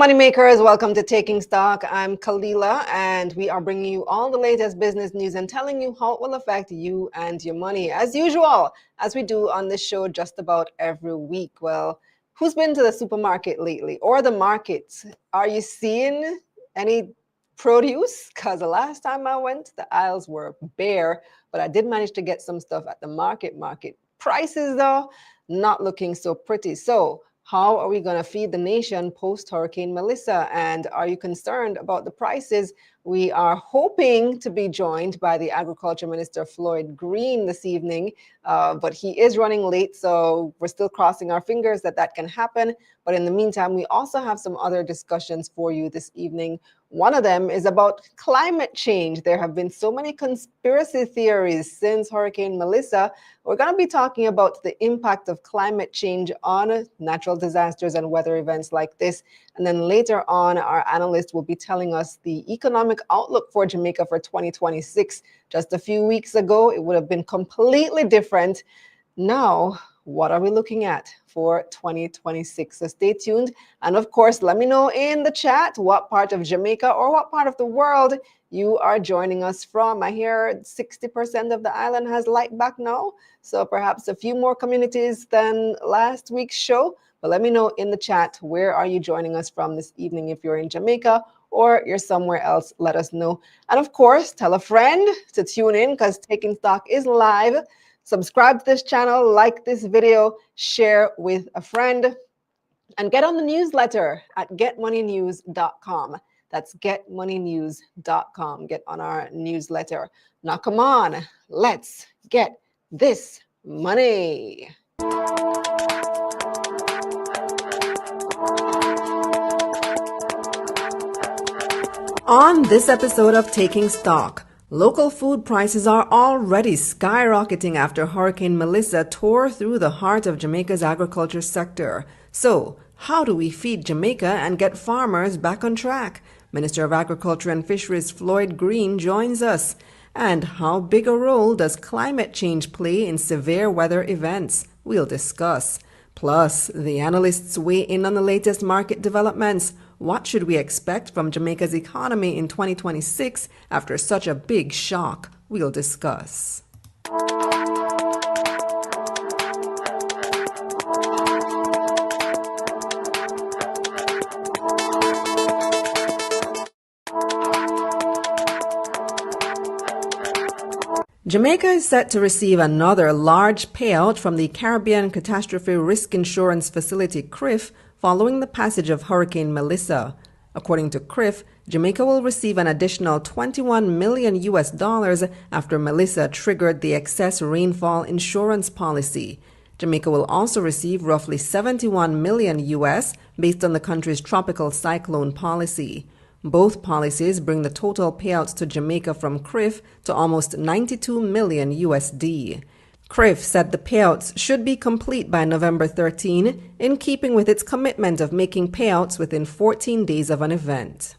Moneymakers, welcome to Taking Stock. I'm Kalila, and we are bringing you all the latest business news and telling you how it will affect you and your money, as usual, as we do on this show just about every week. Well, who's been to the supermarket lately or the markets? Are you seeing any produce? Because the last time I went, the aisles were bare, but I did manage to get some stuff at the market. Prices, though, not looking so pretty. So, how are we going to feed the nation post Hurricane Melissa? And are you concerned about the prices? We are hoping to be joined by the Agriculture Minister, Floyd this evening, but he is running late, so we're still crossing our fingers that that can happen. But in the meantime, we also have some other discussions for you this evening. One of them is about climate change. There have been so many conspiracy theories since Hurricane Melissa. We're going to be talking about the impact of climate change on natural disasters and weather events like this. And then later on, our analyst will be telling us the economic outlook for Jamaica for 2026. Just a few weeks ago, it would have been completely different. Now, what are we looking at for 2026? So stay tuned. And of course, let me know in the chat what part of Jamaica or what part of the world you are joining us from. I hear 60% of the island has light back now, so perhaps a few more communities than last week's show. But let me know in the chat, where are you joining us from this evening? If you're in Jamaica or you're somewhere else, let us know. And of course, tell a friend to tune in, because Taking Stock is live. Subscribe to this channel, like this video, share with a friend, and get on the newsletter at getmoneynews.com. That's getmoneynews.com. Get on our newsletter. Now, come on, let's get this money. On this episode of Taking Stock, local food prices are already skyrocketing after Hurricane Melissa tore through the heart of Jamaica's agriculture sector. So, how do we feed Jamaica and get farmers back on track? Minister of Agriculture and Fisheries Floyd joins us. And how big a role does climate change play in severe weather events? We'll discuss. Plus, the analysts weigh in on the latest market developments. What should we expect from Jamaica's economy in 2026 after such a big shock? We'll discuss. Jamaica is set to receive another large payout from the Caribbean Catastrophe Risk Insurance Facility CRIF following the passage of Hurricane Melissa. According to CRIF, Jamaica will receive an additional $21 million after Melissa triggered the excess rainfall insurance policy. Jamaica will also receive roughly $71 million based on the country's tropical cyclone policy. Both policies bring the total payouts to Jamaica from CRIF to almost $92 million. CRIF said the payouts should be complete by November 13, in keeping with its commitment of making payouts within 14 days of an event.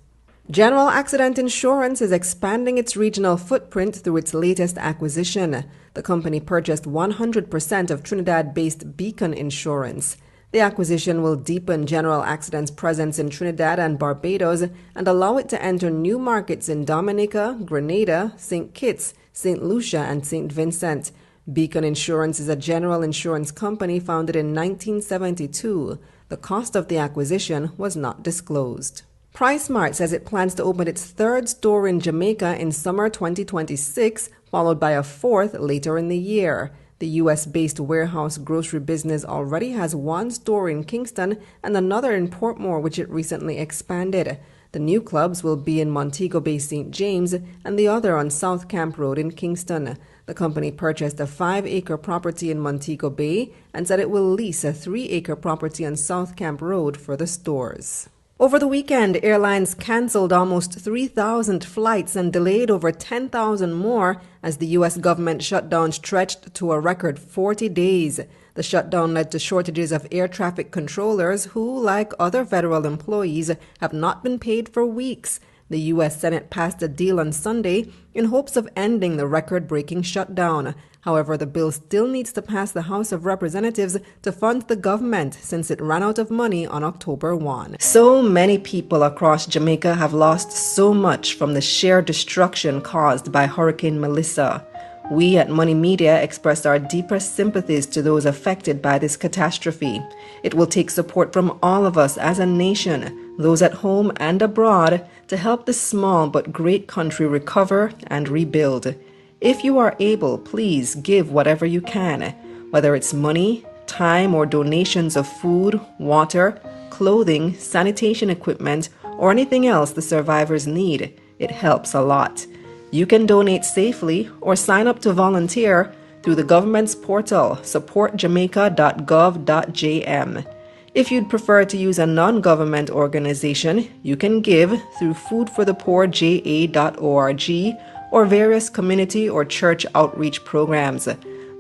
General Accident Insurance is expanding its regional footprint through its latest acquisition. The company purchased 100% of Trinidad-based Beacon Insurance. The acquisition will deepen General Accident's presence in Trinidad and Barbados and allow it to enter new markets in Dominica, Grenada, St. Kitts, St. Lucia, and St. Vincent. Beacon Insurance is a general insurance company founded in 1972. The cost of the acquisition was not disclosed. PriceSmart says it plans to open its third store in Jamaica in summer 2026, followed by a fourth later in the year. The U.S.-based warehouse grocery business already has one store in Kingston and another in Portmore, which it recently expanded. The new clubs will be in Montego Bay, St. James, and the other on South Camp Road in Kingston. The company purchased a 5-acre property in Montego Bay and said it will lease a 3-acre property on South Camp Road for the stores. Over the weekend, airlines canceled almost 3,000 flights and delayed over 10,000 more as the U.S. government shutdown stretched to a record 40 days. The shutdown led to shortages of air traffic controllers who, like other federal employees, have not been paid for weeks. The U.S. Senate passed a deal on Sunday in hopes of ending the record-breaking shutdown. However, the bill still needs to pass the House of Representatives to fund the government since it ran out of money on October 1. So many people across Jamaica have lost so much from the sheer destruction caused by Hurricane Melissa. We at Money Media express our deepest sympathies to those affected by this catastrophe. It will take support from all of us as a nation, those at home and abroad, to help this small but great country recover and rebuild. If you are able, please give whatever you can, whether it's money, time, or donations of food, water, clothing, sanitation equipment, or anything else the survivors need. It helps a lot. You can donate safely or sign up to volunteer through the government's portal, supportjamaica.gov.jm. If you'd prefer to use a non-government organization, you can give through foodforthepoorja.org or various community or church outreach programs.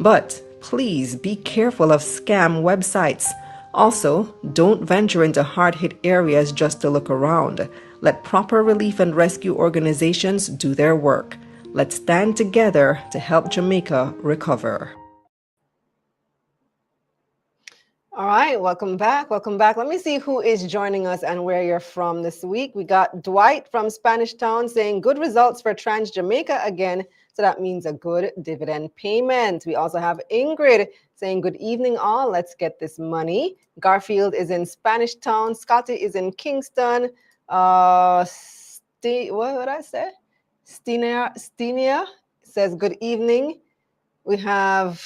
But please be careful of scam websites. Also, don't venture into hard-hit areas just to look around. Let proper relief and rescue organizations do their work. Let's stand together to help Jamaica recover. All right, welcome back. Welcome back. Let me see who is joining us and where you're from this week. We got Dwight from Spanish Town saying good results for Trans Jamaica again. So that means a good dividend payment. We also have Ingrid saying good evening all. Let's get this money. Garfield is in Spanish Town. Scotty is in Kingston. What would I say? Stinia says good evening. We have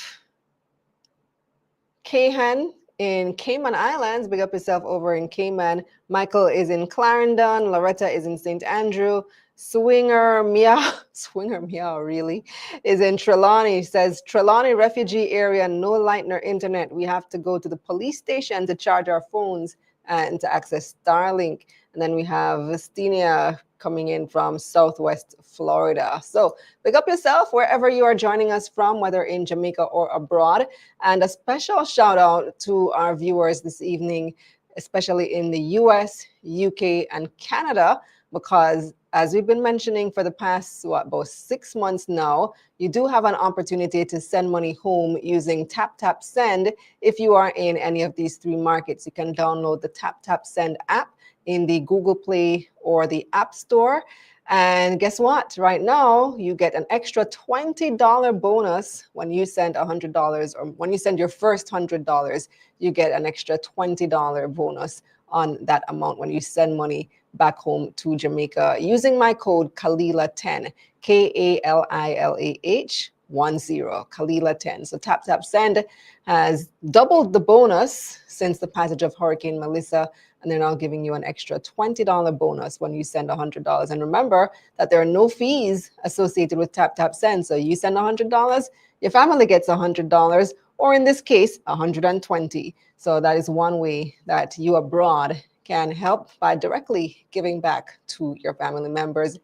Kahan in Cayman Islands. Big up yourself over in Cayman. Michael is in Clarendon. Loretta is in St. Andrew. Swinger Meow really is in Trelawney. Says Trelawney refugee area, no light nor internet. We have to go to the police station to charge our phones and to access Starlink. And then we have Vestinia coming in from Southwest Florida. So pick up yourself wherever you are joining us from, whether in Jamaica or abroad. And a special shout out to our viewers this evening, especially in the US, UK, and Canada, because as we've been mentioning for the past, about 6 months now, you do have an opportunity to send money home using Tap Tap Send. If you are in any of these 3 markets, you can download the Tap Tap Send app in the Google Play or the App Store. And guess what? Right now, you get an extra $20 bonus when you send $100, or when you send your first $100, you get an extra $20 bonus on that amount when you send money back home to Jamaica using my code Kalila10, KALILAH 10, Kalila10. So Tap Tap Send has doubled the bonus since the passage of Hurricane Melissa, and they're now giving you an extra $20 bonus when you send $100. And remember that there are no fees associated with Tap Tap Send. So you send $100, your family gets $100, or in this case, $120. So that is one way that you abroad can help by directly giving back to your family members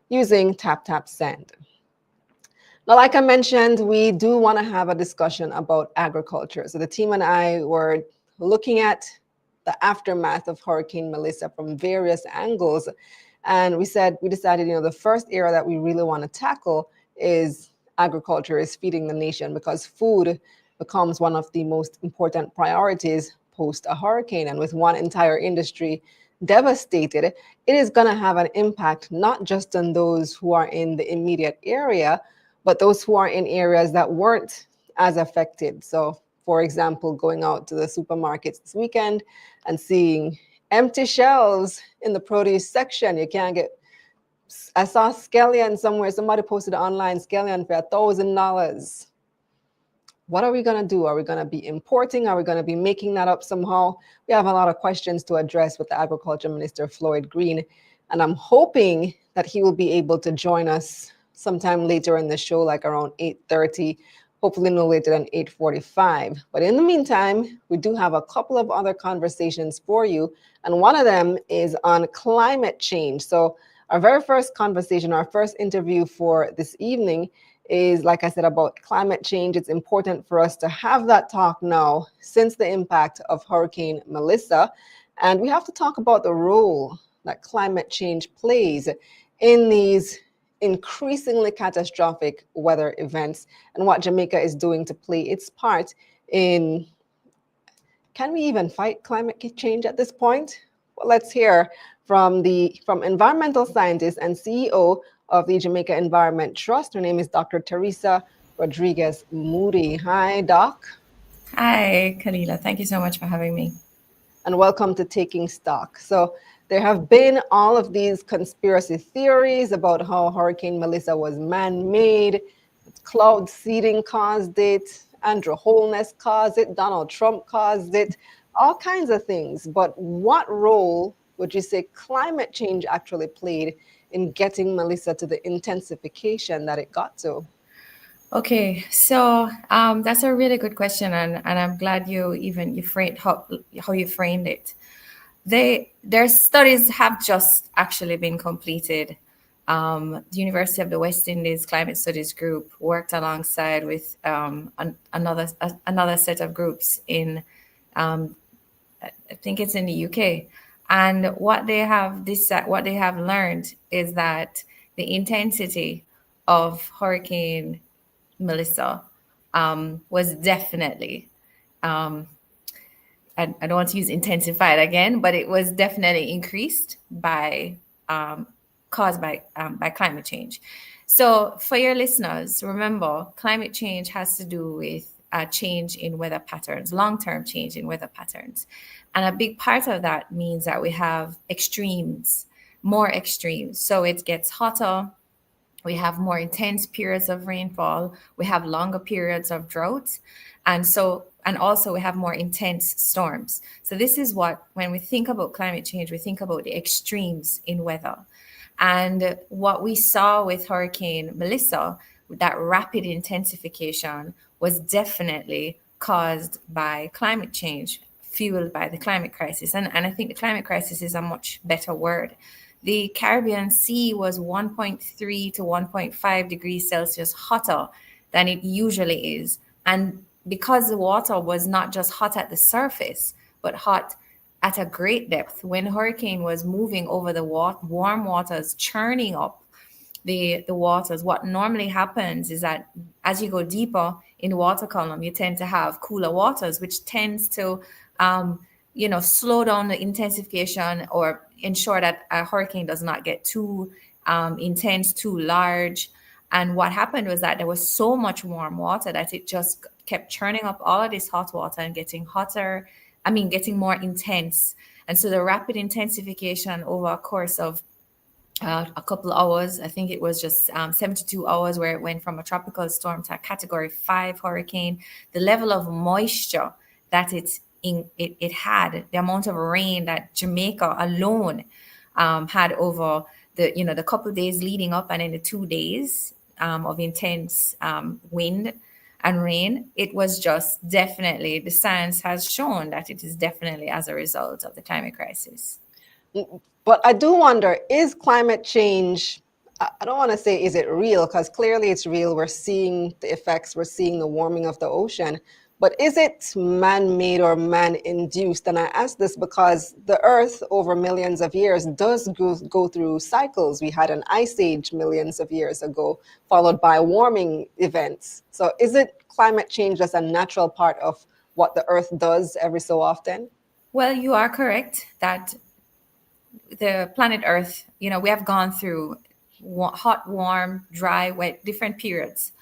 using Tap Tap Send. Now, like I mentioned, we do want to have a discussion about agriculture. So the team and I were looking at the aftermath of Hurricane Melissa from various angles. And we decided, the first area that we really want to tackle is agriculture, is feeding the nation, because food becomes one of the most important priorities post a hurricane. And with one entire industry devastated, it is going to have an impact not just on those who are in the immediate area, but those who are in areas that weren't as affected. So, for example, going out to the supermarkets this weekend and seeing empty shelves in the produce section. You can't get, I saw scallion somewhere, somebody posted online, scallion for $1,000. What are we going to do? Are we going to be importing? Are we going to be making that up somehow? We have a lot of questions to address with the Agriculture Minister, Floyd Green, and I'm hoping that he will be able to join us sometime later in the show, like around 8:30, hopefully no later than 8:45. But in the meantime, we do have a couple of other conversations for you, and one of them is on climate change. So our very first conversation, our first interview for this evening is, like I said, about climate change. It's important for us to have that talk now since the impact of Hurricane Melissa. And we have to talk about the role that climate change plays in these increasingly catastrophic weather events and what Jamaica is doing to play its part in. Can we even fight climate change at this point? Well, let's hear from environmental scientist and CEO of the Jamaica Environment Trust. Her name is Dr. Teresa Rodriguez Moody. Hi, Doc. Hi, Kalila. Thank you so much for having me. And welcome to Taking Stock. So there have been all of these conspiracy theories about how Hurricane Melissa was man-made, cloud seeding caused it, Andrew Holness caused it, Donald Trump caused it, all kinds of things. But what role would you say climate change actually played in getting Melissa to the intensification that it got to? Okay, so that's a really good question, and I'm glad you framed how you framed it. Their studies have just actually been completed. The University of the West Indies Climate Studies Group worked alongside with another set of groups in um, I think it's in the UK. And what they have learned is that the intensity of Hurricane Melissa was definitely, um, I don't want to use intensified again, but it was definitely increased by caused by climate change. So, for your listeners, remember, climate change has to do with a change in weather patterns, long term change in weather patterns. And a big part of that means that we have extremes, more extremes. So, it gets hotter, we have more intense periods of rainfall, we have longer periods of drought, and also we have more intense storms. So this is what, when we think about climate change, we think about the extremes in weather. And what we saw with Hurricane Melissa, that rapid intensification, was definitely caused by climate change, fueled by the climate crisis. And I think the climate crisis is a much better word. The Caribbean Sea was 1.3 to 1.5 degrees Celsius hotter than it usually is. And because the water was not just hot at the surface, but hot at a great depth, when hurricane was moving over the warm waters, churning up the waters, what normally happens is that as you go deeper in the water column, you tend to have cooler waters, which tends to slow down the intensification or ensure that a hurricane does not get too intense, too large. And what happened was that there was so much warm water that it just kept churning up all of this hot water and getting hotter, getting more intense. And so the rapid intensification over a course of a couple of hours, I think it was just 72 hours, where it went from a tropical storm to a category 5 hurricane. The level of moisture that it had, the amount of rain that Jamaica alone had over the couple of days leading up, and in the 2 days of intense wind and rain, it was just definitely, the science has shown that it is definitely as a result of the climate crisis. But I do wonder, is climate change, I don't want to say is it real, because clearly it's real. We're seeing the effects, we're seeing the warming of the ocean. But is it man-made or man-induced? And I ask this because the Earth over millions of years does go through cycles. We had an ice age millions of years ago, followed by warming events. So is it climate change just a natural part of what the Earth does every so often? Well, you are correct that the planet Earth, we have gone through hot, warm, dry, wet, different periods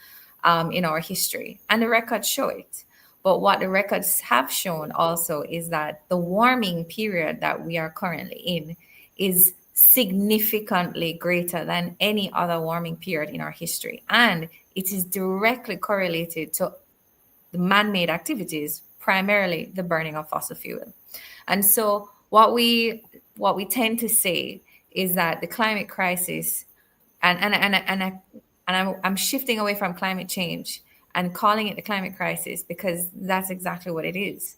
in our history, and the records show it. But what the records have shown also is that the warming period that we are currently in is significantly greater than any other warming period in our history. And it is directly correlated to the man-made activities, primarily the burning of fossil fuel. And so what we tend to say is that the climate crisis, I'm shifting away from climate change and calling it the climate crisis, because that's exactly what it is.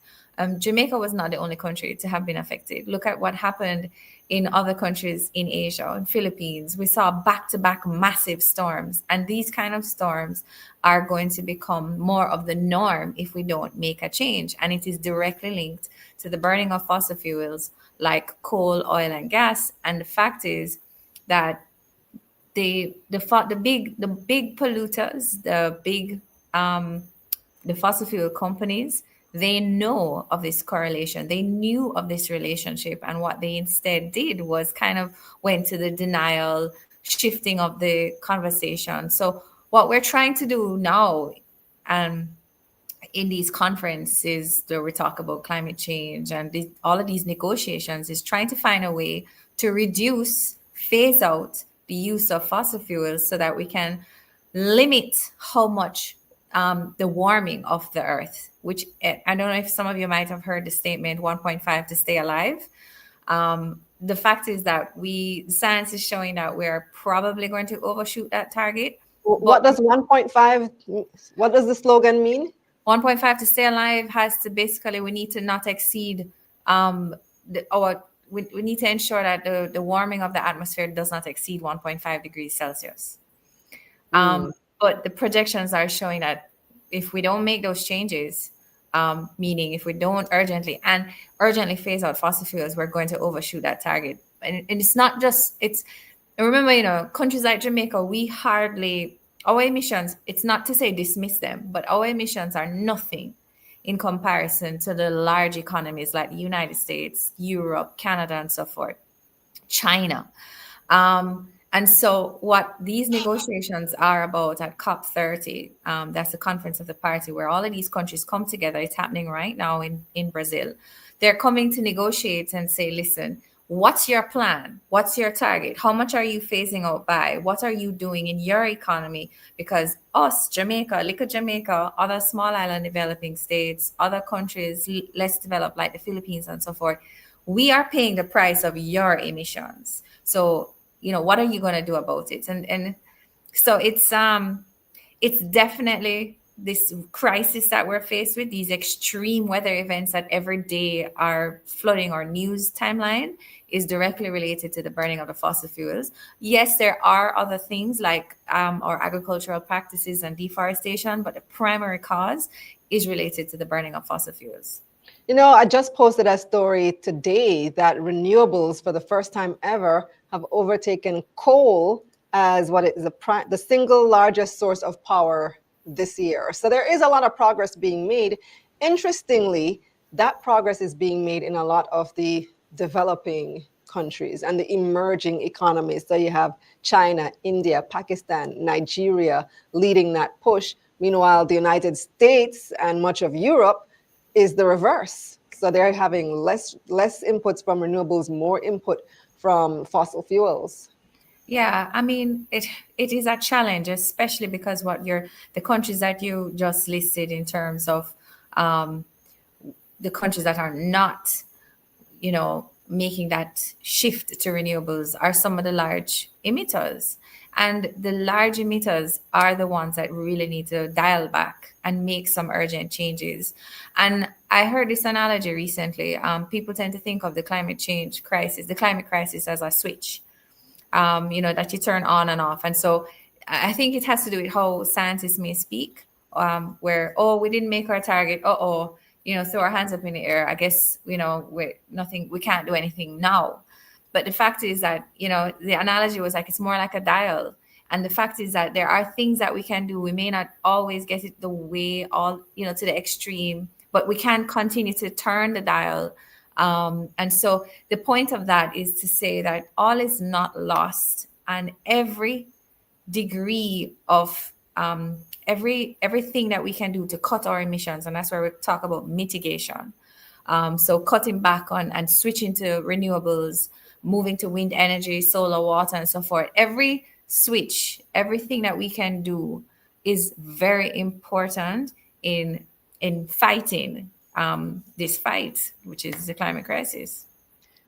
Jamaica was not the only country to have been affected. Look at what happened in other countries in Asia, in Philippines. We saw back-to-back massive storms, and these kind of storms are going to become more of the norm if we don't make a change. And it is directly linked to the burning of fossil fuels, like coal, oil, and gas. And the fact is that the big polluters, um, the fossil fuel companies, they know of this correlation. They knew of this relationship, and what they instead did was kind of went to the denial, shifting of the conversation. So what we're trying to do now, um, in these conferences where we talk about climate change and all of these negotiations, is trying to find a way to reduce, phase out the use of fossil fuels so that we can limit how much the warming of the earth, which I don't know if some of you might have heard the statement 1.5 to stay alive. The fact is that science is showing that we're probably going to overshoot that target. What But does 1.5, what does the slogan mean? 1.5 to stay alive has to basically, we need to not exceed we need to ensure that the warming of the atmosphere does not exceed 1.5 degrees Celsius. Mm. But the projections are showing that if we don't make those changes, meaning if we don't urgently phase out fossil fuels, we're going to overshoot that target. And it's not just, it's, remember, countries like Jamaica, our emissions, it's not to say dismiss them, but our emissions are nothing in comparison to the large economies like the United States, Europe, Canada, and so forth, China. And so, what these negotiations are about at COP30, that's the conference of the party where all of these countries come together. It's happening right now in Brazil. They're coming to negotiate and say, listen, what's your plan? What's your target? How much are you phasing out by? What are you doing in your economy? Because us, Jamaica, little Jamaica, other small island developing states, other countries less developed like the Philippines and so forth, we are paying the price of your emissions. So, what are you going to do about it? And so it's definitely this crisis that we're faced with, these extreme weather events that every day are flooding our news timeline, is directly related to the burning of the fossil fuels. Yes, there are other things like our agricultural practices and deforestation, but the primary cause is related to the burning of fossil fuels. I just posted a story today that renewables, for the first time ever, have overtaken coal as what is the single largest source of power this year. So there is a lot of progress being made. Interestingly, that progress is being made in a lot of the developing countries and the emerging economies. So you have China, India, Pakistan, Nigeria leading that push. Meanwhile, the United States and much of Europe is the reverse. So they're having less inputs from renewables, more input from fossil fuels. Yeah, I mean it is a challenge, especially because the countries that you just listed in terms of um, the countries that are not, making that shift to renewables are some of the large emitters. And the large emitters are the ones that really need to dial back and make some urgent changes. And I heard this analogy recently. People tend to think of the climate crisis as a switch, that you turn on and off. And so I think it has to do with how scientists may speak, where, oh, we didn't make our target. Throw our hands up in the air. I guess, we can't do anything now. But the fact is that, the analogy was like, it's more like a dial. And the fact is that there are things that we can do. We may not always get it the way to the extreme, but we can continue to turn the dial. And so the point of that is to say that all is not lost, and every degree of everything that we can do to cut our emissions, and that's where we talk about mitigation. So cutting back on and switching to renewables, moving to wind energy, solar, water, and so forth. Every switch, everything that we can do is very important in fighting this fight, which is the climate crisis.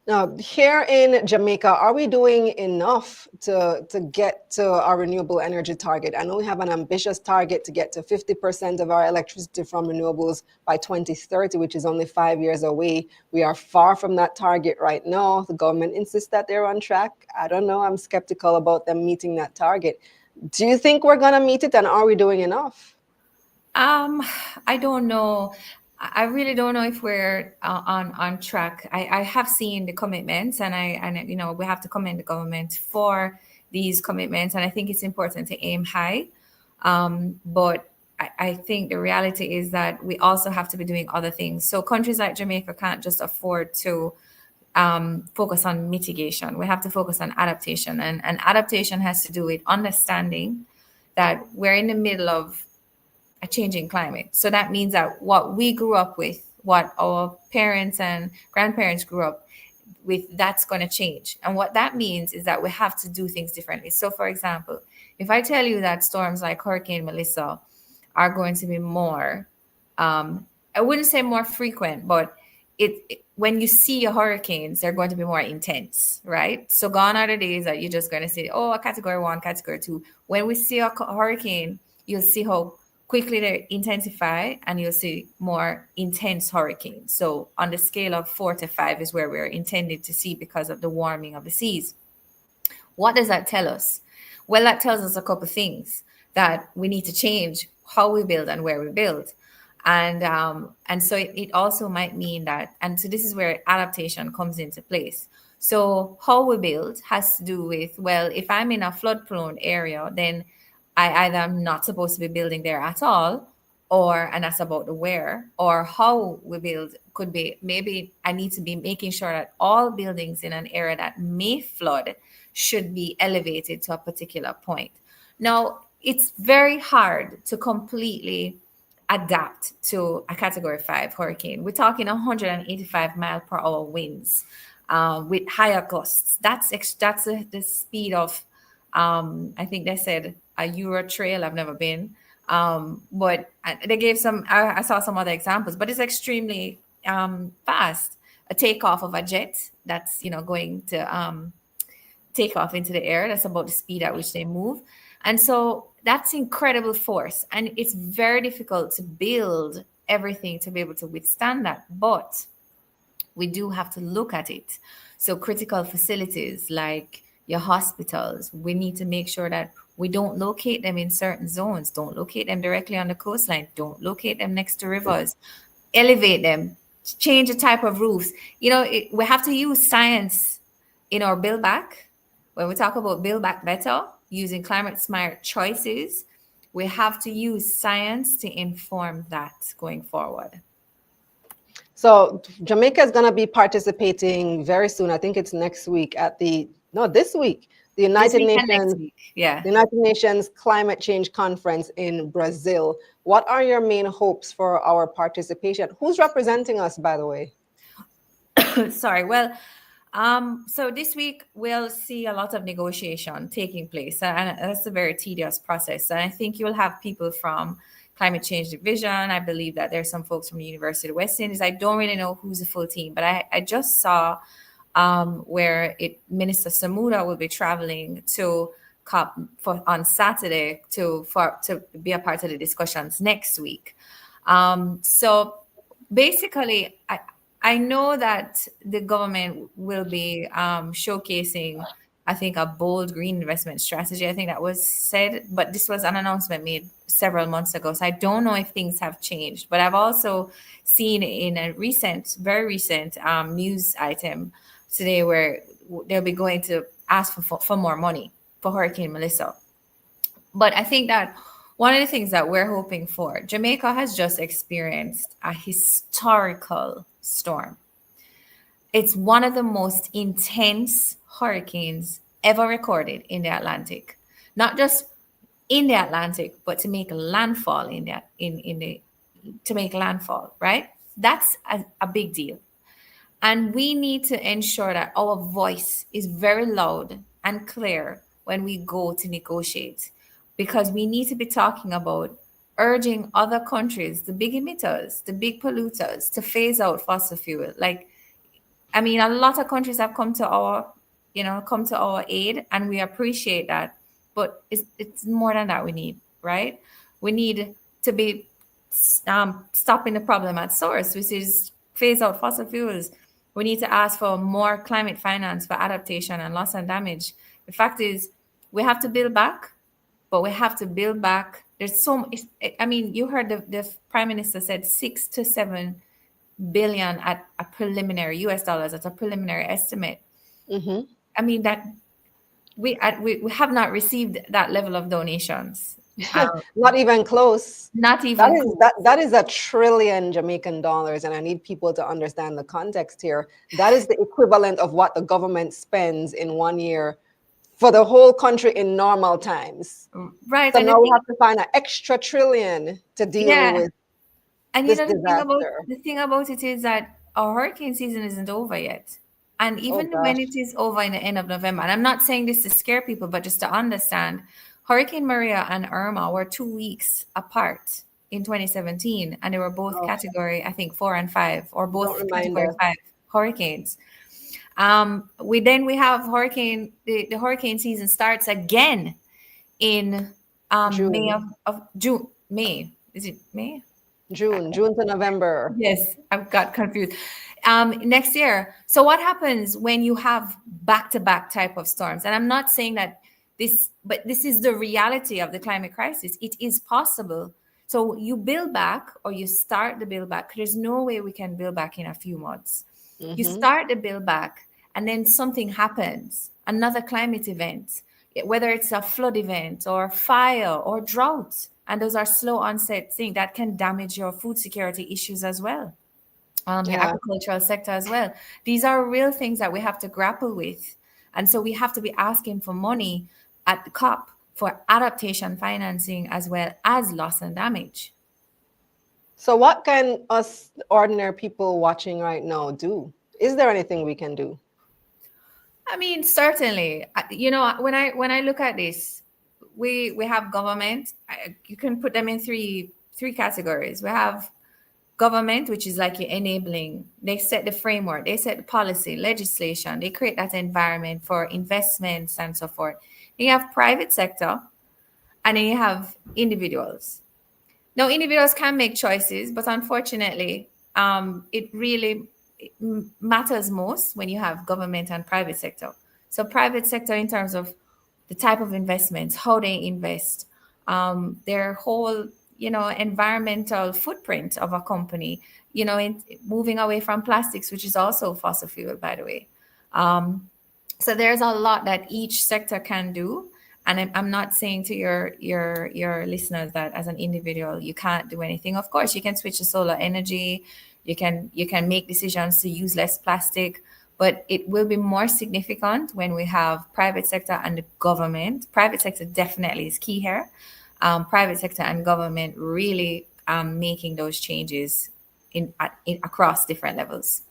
Now, here in Jamaica, are we doing enough to get to our renewable energy target? I know we have an ambitious target to get to 50% of our electricity from renewables by 2030, which is only 5 years away. We are far from that target right now. The government insists that they're on track. I don't know. I'm skeptical about them meeting that target. Do you think we're going to meet it, and are we doing enough? I don't know. I really don't know if we're on track. I have seen the commitments, and we have to commend the government for these commitments, and I think it's important to aim high. But I think the reality is that we also have to be doing other things. So countries like Jamaica can't just afford to focus on mitigation. We have to focus on adaptation, and adaptation has to do with understanding that we're in the middle of a changing climate. So that means that what we grew up with, what our parents and grandparents grew up with, that's going to change. And what that means is that we have to do things differently. So, for example, if I tell you that storms like Hurricane Melissa are going to be more, I wouldn't say more frequent, but when you see your hurricanes, they're going to be more intense, right? So gone are the days that you're just going to say, oh, a category 1, category 2. When we see a hurricane, you'll see how quickly they intensify, and you'll see more intense hurricanes. So on the scale of 4 to 5 is where we're intended to see because of the warming of the seas. What does that tell us? Well, that tells us a couple of things: that we need to change how we build and where we build. And so it also might mean that, and so this is where adaptation comes into place. So how we build has to do with, well, if I'm in a flood prone area, then I either am not supposed to be building there at all, and that's about the where, or how we build could be, maybe I need to be making sure that all buildings in an area that may flood should be elevated to a particular point. Now, it's very hard to completely adapt to a category 5 hurricane. We're talking 185 mile per hour winds with higher gusts. That's the speed of, I think they said a Euro trail. I've never been. But they gave I saw some other examples, but it's extremely fast. A takeoff of a jet that's, going to take off into the air. That's about the speed at which they move. And so that's incredible force. And it's very difficult to build everything to be able to withstand that. But we do have to look at it. So critical facilities like your hospitals, we need to make sure that we don't locate them in certain zones. Don't locate them directly on the coastline. Don't locate them next to rivers. Elevate them. Change the type of roofs. We have to use science in our build back. When we talk about build back better, using climate smart choices, we have to use science to inform that going forward. So Jamaica is going to be participating very soon. I think it's next week this week, the United Nations, yeah, the United Nations Climate Change Conference in Brazil. What are your main hopes for our participation? Who's representing us, by the way? Sorry. Well, so this week we'll see a lot of negotiation taking place, and that's a very tedious process. And I think you'll have people from Climate Change Division. I believe that there's some folks from the University of West Indies. I don't really know who's the full team, but I just saw where Minister Samuda will be traveling to COP on Saturday to be a part of the discussions next week. So basically, I know that the government will be showcasing, I think, a bold green investment strategy. I think that was said, but this was an announcement made several months ago. So I don't know if things have changed. But I've also seen in a very recent news item today where they'll be going to ask for more money for Hurricane Melissa. But I think that one of the things that we're hoping for, Jamaica has just experienced a historical storm. It's one of the most intense hurricanes ever recorded in the Atlantic. Not just in the Atlantic, but to make landfall to make landfall, right? That's a big deal. And we need to ensure that our voice is very loud and clear when we go to negotiate, because we need to be talking about urging other countries, the big emitters, the big polluters, to phase out fossil fuel. A lot of countries have come to our aid, and we appreciate that. But it's more than that we need, right? We need to be stopping the problem at source, which is phase out fossil fuels. We need to ask for more climate finance for adaptation and loss and damage. The fact is, we have to build back, but we have to build back There's so I mean, you heard the prime minister said 6 to 7 billion at a preliminary US dollars, at a preliminary estimate. Mm-hmm. I mean, that we have not received that level of donations. Um, Not even close. not That even is close. that is $1 trillion Jamaican dollars, and I need people to understand the context here. That is the equivalent of what the government spends in 1 year for the whole country in normal times. Right. So And the now we thing, have to find an extra trillion to deal yeah. with And this the disaster. thing about it is that our hurricane season isn't over yet. And Oh even when gosh. it is over in the end of November, and I'm not saying this to scare people, but just to understand, Hurricane Maria and Irma were 2 weeks apart in 2017, and they were both Oh, category, I think, 4 and 5, or don't both remind category us. 5 hurricanes. We have the hurricane season starts again in May June. of June. May. Is it May? June to November. Yes, I've got confused. Next year. So what happens when you have back-to-back type of storms? And I'm not saying that but this is the reality of the climate crisis. It is possible. So you build back, or you start the build back. There's no way we can build back in a few months. You Mm-hmm. start the build back, and then something happens, another climate event, whether it's a flood event or fire or drought. And those are slow onset things that can damage your food security issues as well, your Yeah. agricultural sector as well. These are real things that we have to grapple with. And so we have to be asking for money at the COP for adaptation financing as well as loss and damage. So what can us ordinary people watching right now do? Is there anything we can do? I mean, certainly, when I look at this, we have government. You can put them in three categories. We have government, which is like your enabling. They set the framework, they set the policy, legislation, they create that environment for investments and so forth. Then you have private sector, and then you have individuals. Now, individuals can make choices, but unfortunately, it really matters most when you have government and private sector. So, private sector in terms of the type of investments, how they invest, their whole, environmental footprint of a company, moving away from plastics, which is also fossil fuel, by the way. So there's a lot that each sector can do. And I'm not saying to your listeners that as an individual you can't do anything. Of course, you can switch to solar energy. You can make decisions to use less plastic, but it will be more significant when we have private sector and the government. Private sector definitely is key here. Private sector and government really making those changes in across different levels.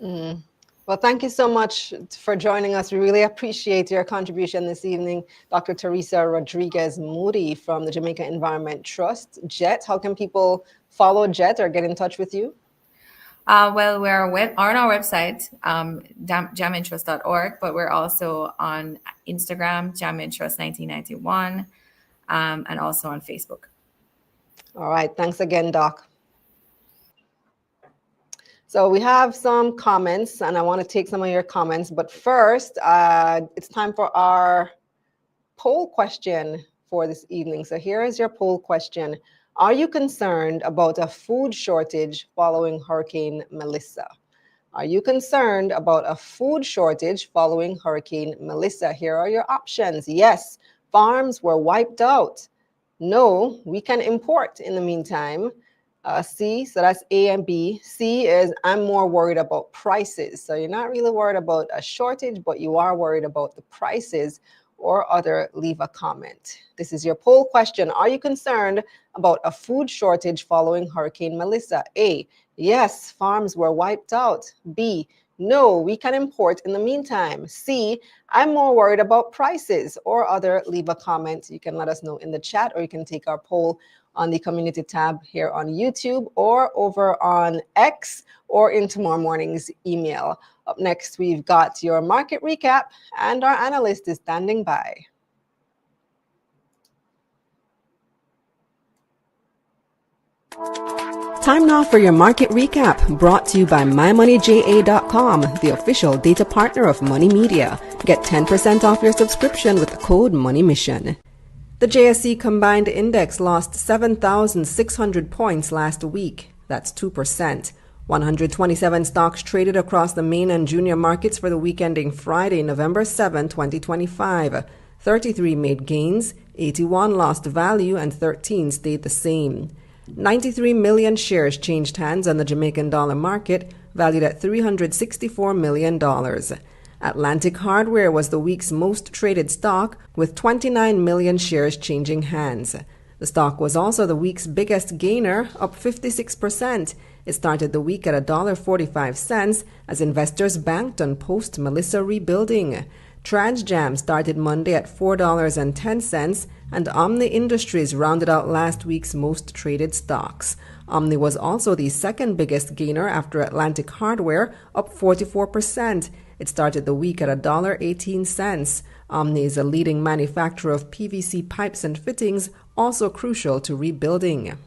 Mm. Well, thank you so much for joining us. We really appreciate your contribution this evening, Dr. Teresa Rodriguez Moody from the Jamaica Environment Trust. Jet, how can people follow Jet or get in touch with you? Well, we're on our website, jamintrust.org, but we're also on Instagram, jamintrust1991, and also on Facebook. All right. Thanks again, Doc. So we have some comments, and I want to take some of your comments. But first, it's time for our poll question for this evening. So here is your poll question. Are you concerned about a food shortage following Hurricane Melissa? Are you concerned about a food shortage following Hurricane Melissa? Here are your options. Yes, farms were wiped out. No, we can import in the meantime. C, so that's A and B. C is I'm more worried about prices. So you're not really worried about a shortage, but you are worried about the prices. Or other, leave a comment. This is your poll question. Are you concerned about a food shortage following Hurricane Melissa? A, yes, farms were wiped out. B, no, we can import in the meantime. C, I'm more worried about prices. Or other, leave a comment. You can let us know in the chat, or you can take our poll on the community tab here on YouTube or over on X or in tomorrow morning's email. Up next, we've got your market recap, and our analyst is standing by. Time now for your market recap, brought to you by MyMoneyJA.com, the official data partner of Money Media. Get 10% off your subscription with the code MONEYMISSION. The JSE Combined Index lost 7,600 points last week. That's 2%. 127 stocks traded across the main and junior markets for the week ending Friday, November 7, 2025. 33 made gains, 81 lost value, and 13 stayed the same. 93 million shares changed hands on the Jamaican dollar market, valued at $364 million. Atlantic Hardware was the week's most traded stock, with 29 million shares changing hands. The stock was also the week's biggest gainer, up 56%. It started the week at $1.45 as investors banked on post-Melissa rebuilding. Transjam started Monday at $4.10, and Omni Industries rounded out last week's most traded stocks. Omni was also the second biggest gainer after Atlantic Hardware, up 44%. It started the week at $1.18. Omni is a leading manufacturer of PVC pipes and fittings, also crucial to rebuilding.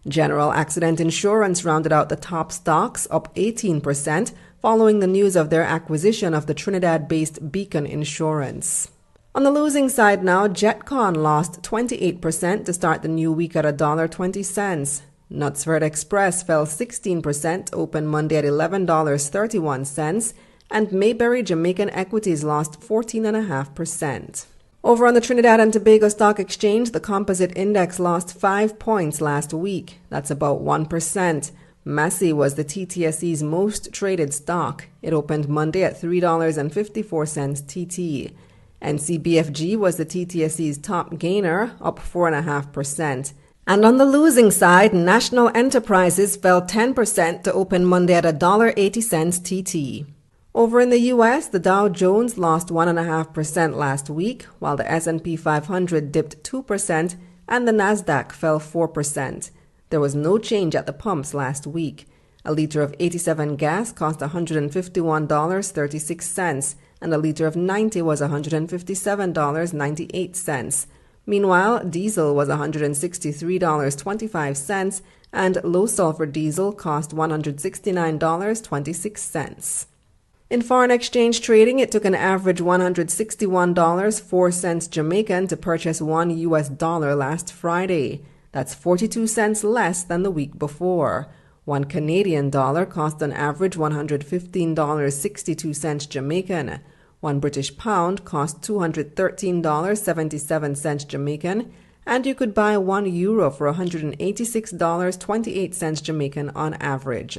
General Accident Insurance rounded out the top stocks, up 18%, following the news of their acquisition of the Trinidad-based Beacon Insurance. On the losing side now, Jetcon lost 28% to start the new week at $1.20. Knutsford Express fell 16%, open Monday at $11.31, and Mayberry Jamaican Equities lost 14.5%. Over on the Trinidad and Tobago Stock Exchange, the composite index lost 5 points last week. That's about 1%. Massey was the TTSE's most traded stock. It opened Monday at $3.54 TT. NCBFG was the TTSE's top gainer, up 4.5%. And on the losing side, National Enterprises fell 10% to open Monday at $1.80 TT. Over in the U.S., the Dow Jones lost 1.5% last week, while the S&P 500 dipped 2% and the Nasdaq fell 4%. There was no change at the pumps last week. A liter of 87 gas cost $151.36, and a liter of 90 was $157.98. Meanwhile, diesel was $163.25, and low-sulfur diesel cost $169.26. In foreign exchange trading, it took an average $161.04 Jamaican to purchase $1 last Friday. That's 42 cents less than the week before. $1 Canadian cost an average $115.62 Jamaican. $1 British pound cost $213.77 Jamaican, and you could buy €1 for $186.28 Jamaican on average.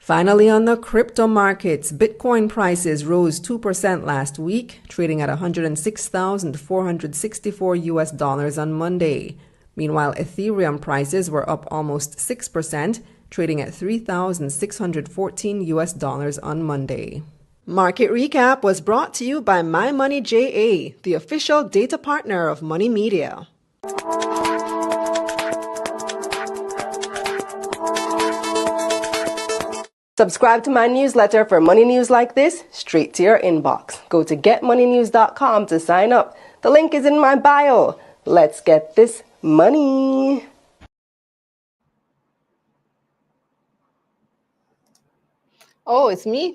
Finally, on the crypto markets, Bitcoin prices rose 2% last week, trading at $106,464 on Monday. Meanwhile, Ethereum prices were up almost 6%, trading at $3,614 on Monday. Market Recap was brought to you by MyMoneyJA, the official data partner of Money Media. Subscribe to my newsletter for money news like this straight to your inbox. Go to getmoneynews.com to sign up. The link is in my bio. Let's get this money. Oh, it's me.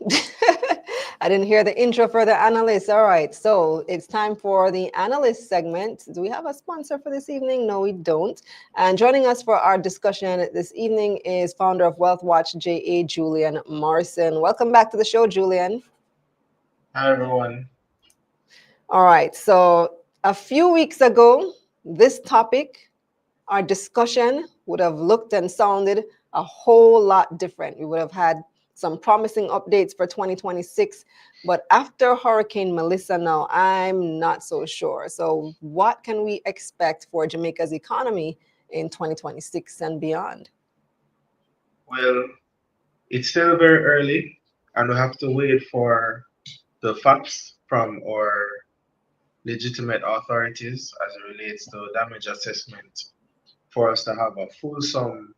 I didn't hear the intro for the analysts. All right, so it's time for the analyst segment. Do we have a sponsor for this evening? No, we don't. And joining us for our discussion this evening is founder of Wealth Watch, J.A. Julian Morrison. Welcome back to the show, Julian. Hi, everyone. All right, so a few weeks ago, this topic, our discussion, would have looked and sounded a whole lot different. We would have had some promising updates for 2026, but after Hurricane Melissa now, I'm not so sure. So what can we expect for Jamaica's economy in 2026 and beyond? Well, it's still very early, and we have to wait for the facts from our legitimate authorities as it relates to damage assessment for us to have a fulsome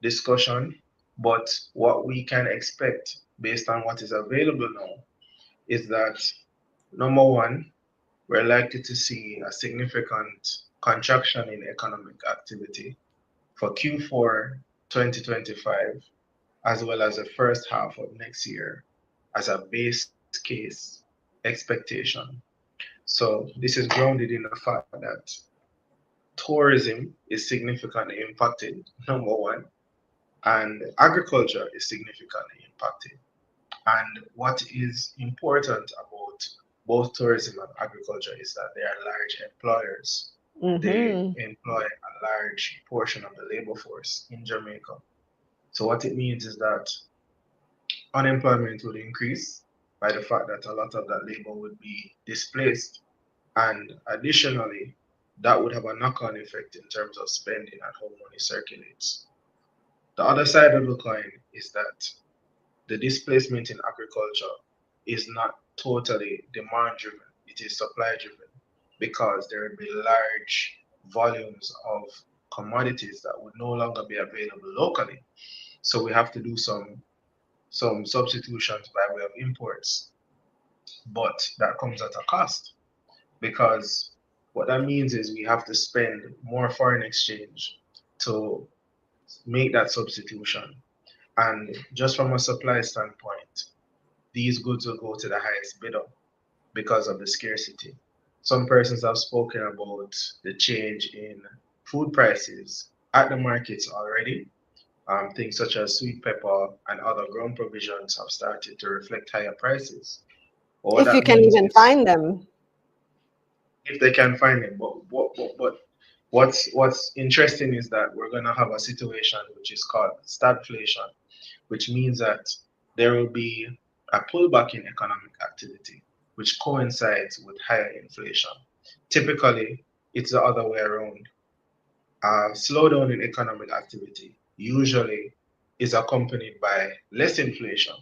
discussion. But what we can expect based on what is available now is that, number one, we're likely to see a significant contraction in economic activity for Q4 2025, as well as the first half of next year as a base case expectation. So this is grounded in the fact that tourism is significantly impacted, number one, and agriculture is significantly impacted. And what is important about both tourism and agriculture is that they are large employers. They Mm-hmm. employ a large portion of the labor force in Jamaica. So what it means is that unemployment would increase by the fact that a lot of that labor would be displaced. And additionally, that would have a knock-on effect in terms of spending and how money circulates. The other side of the coin is that the displacement in agriculture is not totally demand driven, it is supply driven because there would be large volumes of commodities that would no longer be available locally. So we have to do some substitutions by way of imports, but that comes at a cost because what that means is we have to spend more foreign exchange to make that substitution. And just from a supply standpoint, these goods will go to the highest bidder because of the scarcity. Some persons have spoken about the change in food prices at the markets already. Things such as sweet pepper and other ground provisions have started to reflect higher prices. But what If you that can means even is find them. if they can find it, but what's interesting is that we're gonna have a situation which is called stagflation, which means that there will be a pullback in economic activity, which coincides with higher inflation. Typically, it's the other way around. A slowdown in economic activity usually is accompanied by less inflation,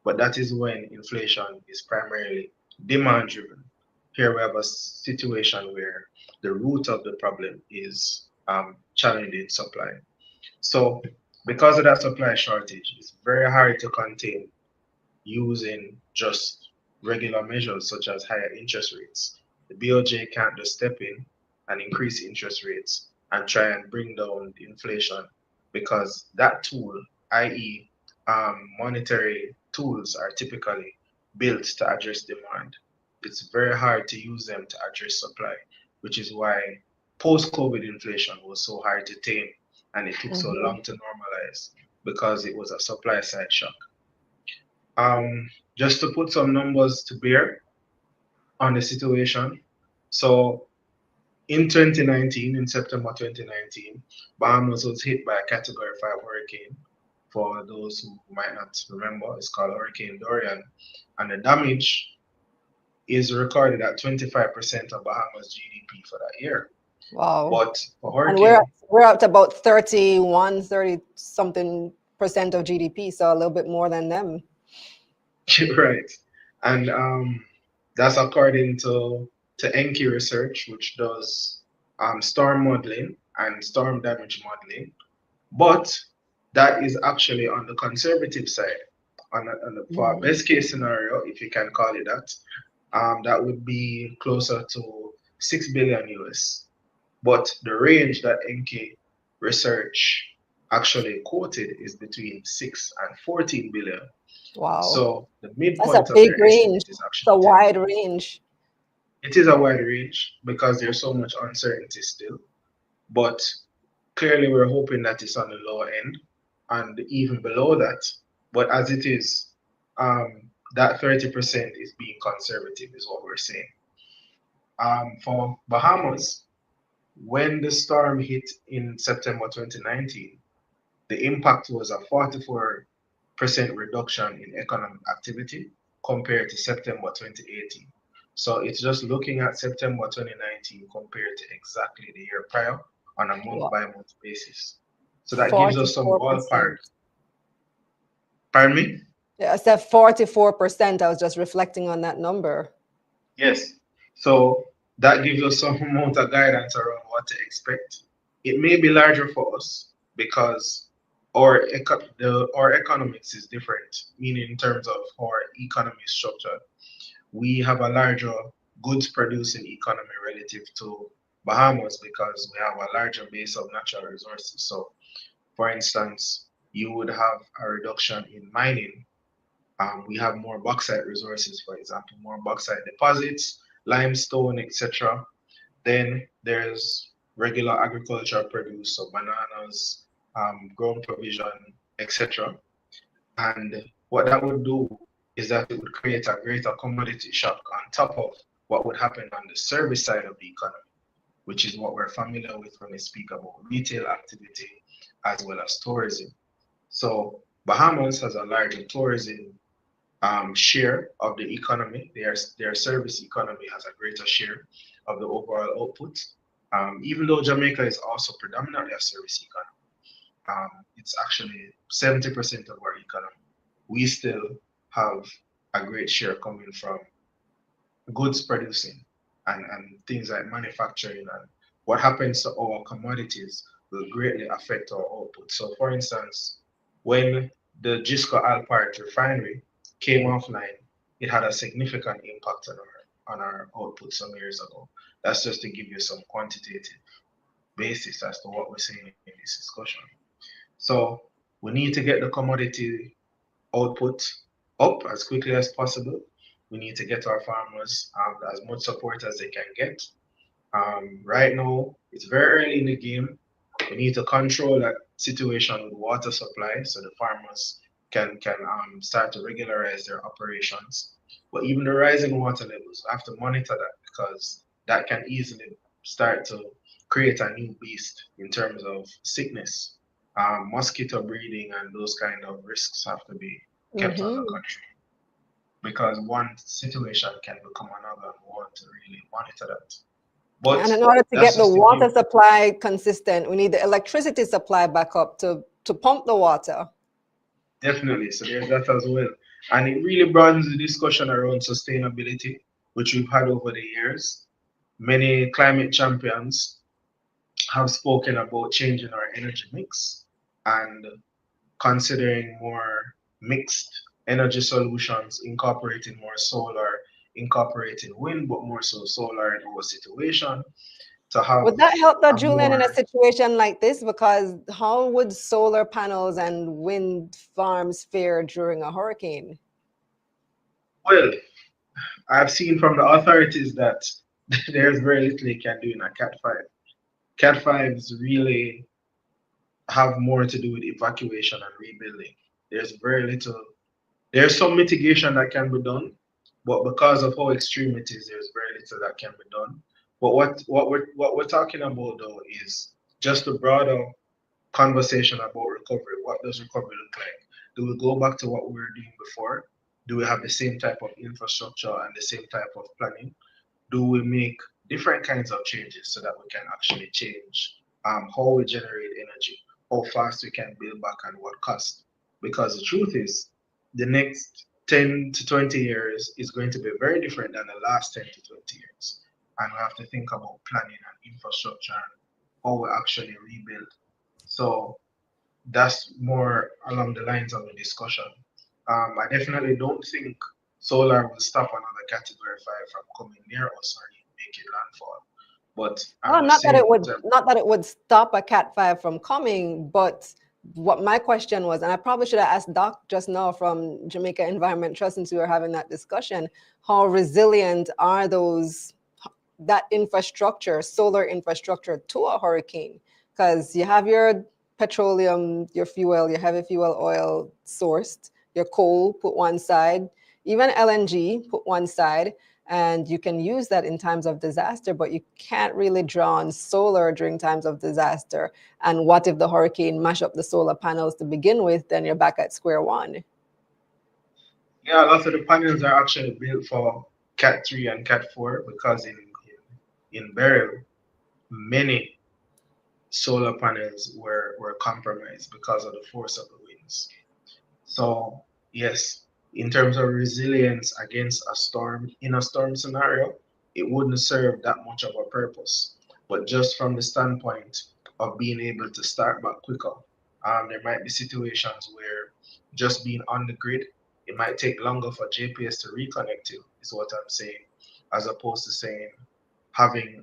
but that is when inflation is primarily demand driven. Here we have a situation where the root of the problem is challenging supply. So, because of that supply shortage, it's very hard to contain using just regular measures such as higher interest rates. The BOJ can't just step in and increase interest rates and try and bring down the inflation because that tool, i.e., monetary tools, are typically built to address demand. It's very hard to use them to address supply, which is why post COVID inflation was so hard to tame and it took so Mm-hmm. long to normalize because it was a supply side shock. Just to put some numbers to bear on the situation. So in 2019, in September 2019, Bahamas was hit by a Category 5 hurricane. For those who might not remember, it's called Hurricane Dorian. And the damage is recorded at 25% of Bahamas GDP for that year. Wow. But for And we're hurricane, we're at about 31, 30 something percent of GDP, so a little bit more than them. right. And that's according to Enki Research, which does storm modeling and storm damage modeling. But that is actually on the conservative side. For a Mhm. best case scenario, if you can call it that, that would be closer to 6 billion US. But the range that Enki Research actually quoted is between 6 and 14 billion. Wow. So the That's a midpoint of big their range. estimate is It's a actually 10 wide billion. range. It is a wide range because there's so much uncertainty still, but clearly we're hoping that it's on the lower end and even below that. But as it is, that 30% is being conservative, is what we're saying. For Bahamas, when the storm hit in September 2019, the impact was a 44% reduction in economic activity compared to September 2018. So it's just looking at September 2019 compared to exactly the year prior on a month Wow. by month basis. So that gives us some ballpark. 44%. Pardon me? Yeah, I said 44%. I was just reflecting on that number. Yes. So that gives us some amount of guidance around what to expect. It may be larger for us because our economics is different, meaning in terms of how our economy is structured. We have a larger goods producing economy relative to Bahamas because we have a larger base of natural resources. So, for instance, you would have a reduction in mining. We have more bauxite resources, for example, more bauxite deposits, limestone, etc. Then there's regular agricultural produce, so bananas, grown provision, etc. And what that would do is that it would create a greater commodity shock on top of what would happen on the service side of the economy, which is what we're familiar with when we speak about retail activity as well as tourism. So Bahamas has a larger tourism share of the economy. Their service economy has a greater share of the overall output. Even though Jamaica is also predominantly a service economy, it's actually 70% of our economy. We still have a great share coming from goods producing and things like manufacturing, and what happens to our commodities will greatly affect our output. So for instance, when the Gisco Alpart refinery came offline, it had a significant impact on our output some years ago. That's just to give you some quantitative basis as to what we're saying in this discussion. So we need to get the commodity output up as quickly as possible. We need to get our farmers as much support as they can get. Right now, it's very early in the game. We need to control that situation with water supply so the farmers can start to regularize their operations. But even the rising water levels, we have to monitor that because that can easily start to create a new beast in terms of sickness. Mosquito breeding and those kind of risks have to be kept under Mm-hmm. control because one situation can become another and we want to really monitor that. And But in order to that's get the just to give water supply consistent, we need the electricity supply back up to pump the water. definitely. So there's that as well. And it really broadens the discussion around sustainability, which we've had over the years. Many climate champions have spoken about changing our energy mix and considering more mixed energy solutions, incorporating more solar, incorporating wind, but more so solar in our situation to have Would that help though, a Julian, in a more, situation like this? Because how would solar panels and wind farms fare during a hurricane? well, I've seen from the authorities that there's very little they can do in a Cat 5. Cat 5s really have more to do with evacuation and rebuilding. There's very little, there's some mitigation that can be done, but because of how extreme it is, there's very little that can be done. But what we're talking about though is just a broader conversation about recovery. What does recovery look like? Do we go back to what we were doing before? Do we have the same type of infrastructure and the same type of planning? Do we make different kinds of changes so that we can actually change how we generate energy, how fast we can build back, and what cost? Because the truth is, the next 10 to 20 years is going to be very different than the last 10 to 20 years. And we have to think about planning and infrastructure and how we actually rebuild. So that's more along the lines of the discussion. I definitely don't think solar will stop another category 5 from coming near us or even making landfall. But Oh, I'm just saying, not that it would stop a Cat 5 from coming, but what my question was, and I probably should have asked Doc just now from Jamaica Environment Trust since we were having that discussion, how resilient are that infrastructure, solar infrastructure to a hurricane? Because you have your petroleum, your fuel, your heavy fuel oil sourced, your coal put one side, even LNG put one side, and you can use that in times of disaster, but you can't really draw on solar during times of disaster. And what if the hurricane mash up the solar panels to begin with? Then you're back at square one. yeah, a lot of the panels are actually built for Cat 3 and Cat 4 because in Beryl, many solar panels were compromised because of the force of the winds. So, yes, in terms of resilience against a storm, in a storm scenario, it wouldn't serve that much of a purpose. But just from the standpoint of being able to start back quicker, there might be situations where just being on the grid, it might take longer for GPS to reconnect you, is what I'm saying, as opposed to saying having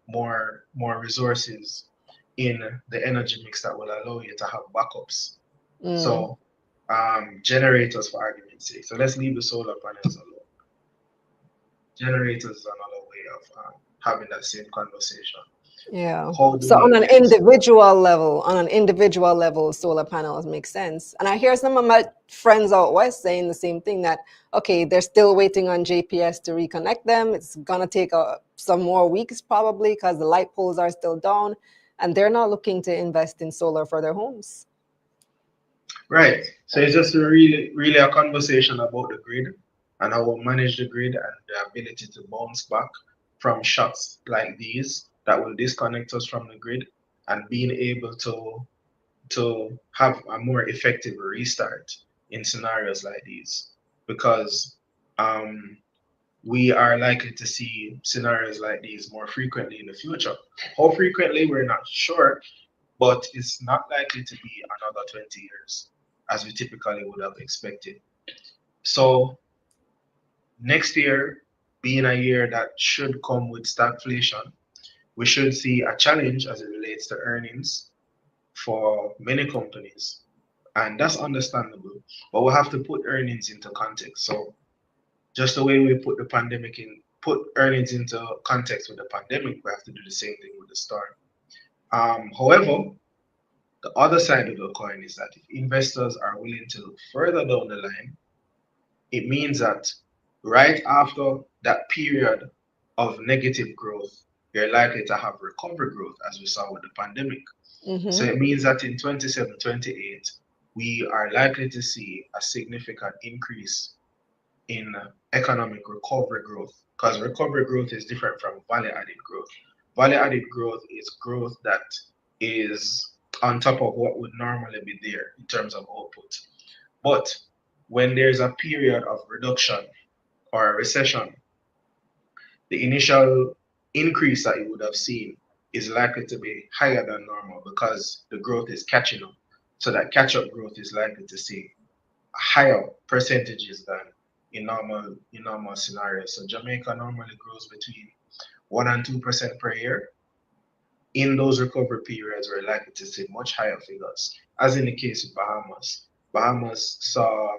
more resources in the energy mix that will allow you to have backups. Mm. So generators for argument's sake. So let's leave the solar panels alone. Generators is another way of having that same conversation. Yeah. How do So we on an fix? individual level, solar panels make sense. And I hear some of my friends out west saying the same thing, that okay, they're still waiting on JPS to reconnect them. It's gonna take some more weeks probably because the light poles are still down, and they're not looking to invest in solar for their homes. Right. So it's just really a conversation about the grid and how we manage the grid and the ability to bounce back from shocks like these that will disconnect us from the grid, and being able to have a more effective restart in scenarios like these, because um, we are likely to see scenarios like these more frequently in the future. How frequently, we're not sure, but it's not likely to be another 20 years as we typically would have expected. So, next year being a year that should come with stagflation, we should see a challenge as it relates to earnings for many companies. And that's understandable, but we have to put earnings into context. So, just the way we put earnings into context with the pandemic, we have to do the same thing with the storm. However, the other side of the coin is that if investors are willing to look further down the line, it means that right after that period of negative growth, you're likely to have recovery growth, as we saw with the pandemic. So Mm-hmm. it means that in 27, 28, we are likely to see a significant increase in economic recovery growth, because recovery growth is different from value added growth. Value added growth is growth that is on top of what would normally be there in terms of output. But when there's a period of reduction or a recession, the initial increase that you would have seen is likely to be higher than normal because the growth is catching up. So that catch up growth is likely to see higher percentages than in normal scenarios. So Jamaica normally grows between 1% and 2% per year. In those recovery periods, we're likely to see much higher figures, as in the case of Bahamas. Bahamas saw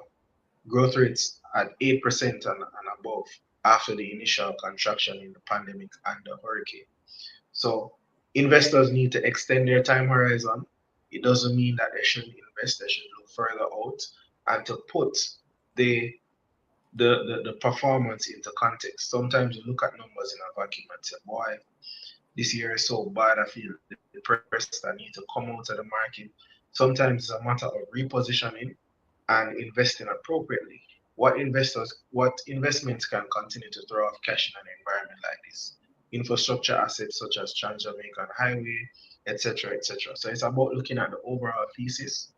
growth rates at 8% and above after the initial contraction in the pandemic and the hurricane. So investors need to extend their time horizon. It doesn't mean that they shouldn't invest, they should look further out and to put the the performance into context. Sometimes you look at numbers in a vacuum and say, boy, this year is so bad, I feel depressed, I need to come out of the market. Sometimes it's a matter of repositioning and investing appropriately. What investments can continue to throw off cash in an environment like this? Infrastructure assets such as Trans Jamaican Highway, etc., etc. So it's about looking at the overall thesis